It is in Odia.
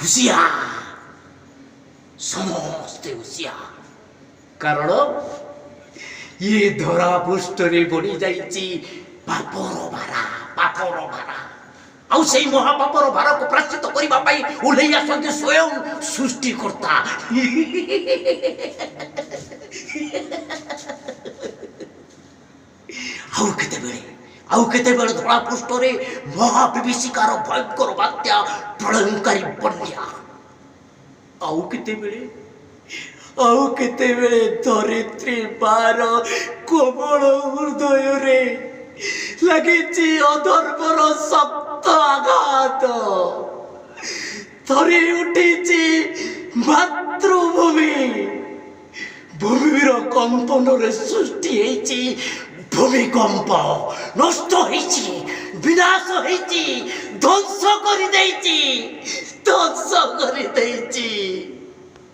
হুঁশিয়ার, ସମସ୍ତେ হুঁশিয়ার। କାରଣ ଇଏ ଧରା ପୃଷ୍ଠରେ ବଢି ଯାଇଛି ପାପର ଭାରା, ପାପର ଭାରା। ଆଉ ସେଇ ମହାପାପର ଭାରକୁ ପ୍ରାଶ୍ଚିତ କରିବା ପାଇଁ ଓହ୍ଲେଇ ଆସନ୍ତି ସ୍ୱୟଂ ସୃଷ୍ଟିକର୍ତ୍ତା। ଆଉ କେତେବେଳେ ଧଳା ପୃଷ୍ଠରେ ମହାବିଭୀଷିକାର ଭୟଙ୍କର ବାତ୍ୟା, ପ୍ରଳୟଙ୍କାରୀ ବନ୍ୟା। ଆଉ କେତେବେଳେ ଧରିତ୍ରୀ ମାର କୋମଳ ହୃଦୟରେ ଲାଗିଛି ଅଧର୍ମର ଶକ୍ତ ଆଘାତ। ଥରି ଉଠିଛି ମାତୃଭୂମି। ଭୂମିର କମ୍ପନରେ ସୃଷ୍ଟି ହେଇଛି ଭୂମିକମ୍ପ। ନଷ୍ଟ ହେଇଛି, ବିନାଶ ହେଇଛି, ଧ୍ୱଂସ କରିଦେଇଛି।